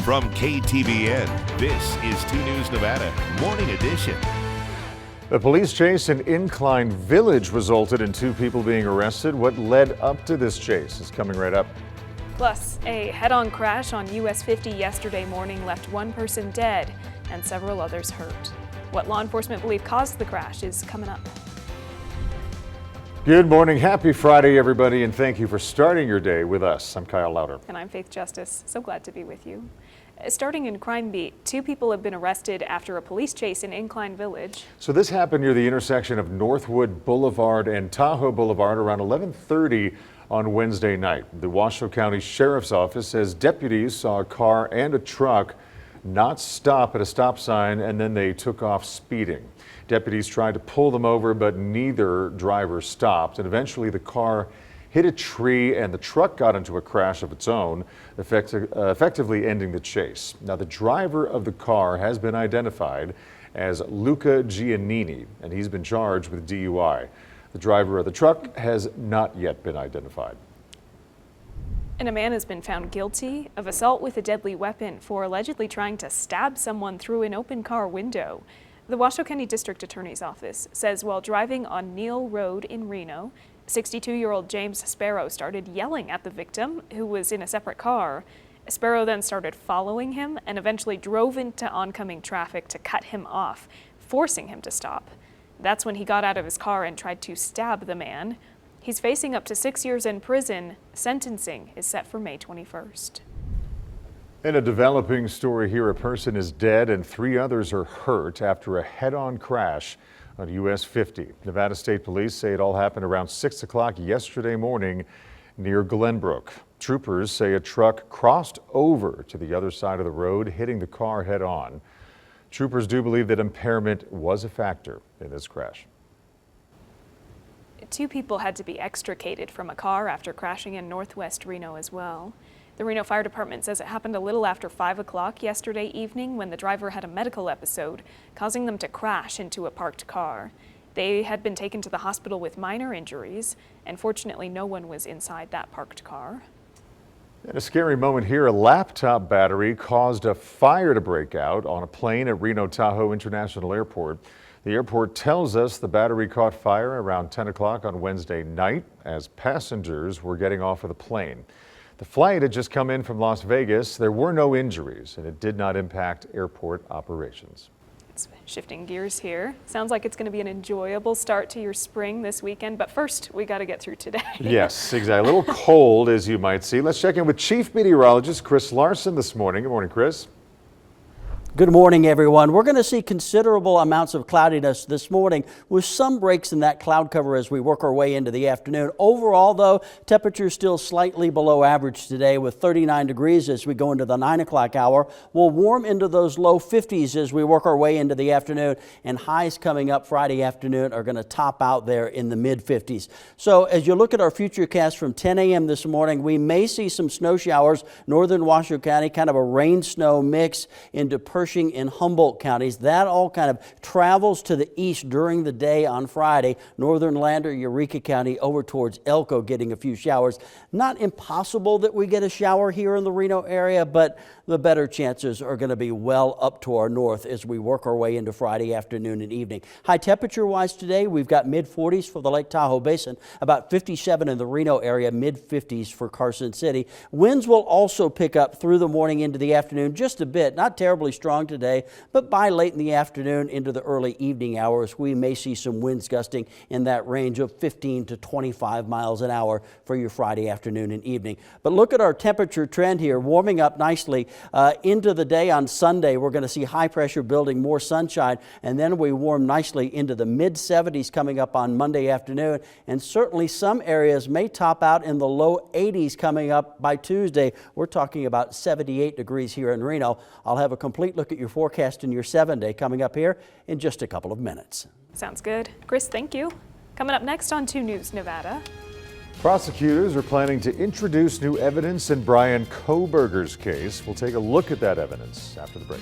From KTVN, this is 2 News Nevada, Morning Edition. The police chase in Incline Village resulted in 2 people being arrested. What led up to this chase is coming right up. Plus, a head-on crash on US 50 yesterday morning left 1 person dead and several others hurt. What law enforcement believe caused the crash is coming up. Good morning. Happy Friday, everybody, and thank you for starting your day with us. I'm Kyle Louder. And I'm Faith Justice. So glad to be with you. Starting in Crime Beat, 2 people have been arrested after a police chase in Incline Village. So this happened near the intersection of Northwood Boulevard and Tahoe Boulevard around 11:30 on Wednesday night. The Washoe County Sheriff's Office says deputies saw a car and a truck not stop at a stop sign, and then they took off speeding. Deputies tried to pull them over, but neither driver stopped, and eventually the car hit a tree and the truck got into a crash of its own, effectively ending the chase. Now, the driver of the car has been identified as Luca Giannini, and he's been charged with DUI. The driver of the truck has not yet been identified. And a man has been found guilty of assault with a deadly weapon for allegedly trying to stab someone through an open car window. The Washoe County District Attorney's Office says while driving on Neal Road in Reno, 62-year-old James Sparrow started yelling at the victim, who was in a separate car. Sparrow then started following him and eventually drove into oncoming traffic to cut him off, forcing him to stop. That's when he got out of his car and tried to stab the man. He's facing up to 6 years in prison. Sentencing is set for May 21st. In a developing story here, a person is dead and 3 others are hurt after a head-on crash on US 50. Nevada State Police say it all happened around 6 o'clock yesterday morning near Glenbrook. Troopers say a truck crossed over to the other side of the road, hitting the car head-on. Troopers do believe that impairment was a factor in this crash. 2 people had to be extricated from a car after crashing in northwest Reno as well. The Reno Fire Department says it happened a little after 5 o'clock yesterday evening when the driver had a medical episode, causing them to crash into a parked car. They had been taken to the hospital with minor injuries, and fortunately no one was inside that parked car. In a scary moment here, a laptop battery caused a fire to break out on a plane at Reno Tahoe International Airport. The airport tells us the battery caught fire around 10 o'clock on Wednesday night as passengers were getting off of the plane. The flight had just come in from Las Vegas. There were no injuries, and it did not impact airport operations. It's shifting gears here. Sounds like it's going to be an enjoyable start to your spring this weekend, but first we got to get through today. Yes, exactly. A little cold, as you might see. Let's check in with Chief Meteorologist Chris Larson this morning. Good morning, Chris. Good morning, everyone. We're going to see considerable amounts of cloudiness this morning with some breaks in that cloud cover as we work our way into the afternoon. Overall, though, temperatures still slightly below average today with 39 degrees as we go into the 9 o'clock hour. We'll warm into those low 50s as we work our way into the afternoon, and highs coming up Friday afternoon are going to top out there in the mid 50s. So as you look at our futurecast from 10 a.m. this morning, we may see some snow showers, northern Washoe County, kind of a rain-snow mix into Pershing and Humboldt counties. That all kind of travels to the east during the day on Friday. Northern Lander, Eureka County over towards Elko getting a few showers. Not impossible that we get a shower here in the Reno area, but the better chances are going to be well up to our north as we work our way into Friday afternoon and evening. High temperature wise today, we've got mid 40s for the Lake Tahoe Basin, about 57 in the Reno area, mid 50s for Carson City. Winds will also pick up through the morning into the afternoon just a bit, not terribly strong today, but by late in the afternoon into the early evening hours, we may see some winds gusting in that range of 15 to 25 miles an hour for your Friday afternoon and evening. But look at our temperature trend here, warming up nicely into the day on Sunday. We're going to see high pressure building, more sunshine, and then we warm nicely into the mid 70s coming up on Monday afternoon, and certainly some areas may top out in the low 80s coming up by Tuesday. We're talking about 78 degrees here in Reno. I'll have a complete look at your forecast and your 7-day coming up here in just a couple of minutes. Sounds good. Chris, thank you. Coming up next on 2 News Nevada. Prosecutors are planning to introduce new evidence in Brian Kohberger's case. We'll take a look at that evidence after the break.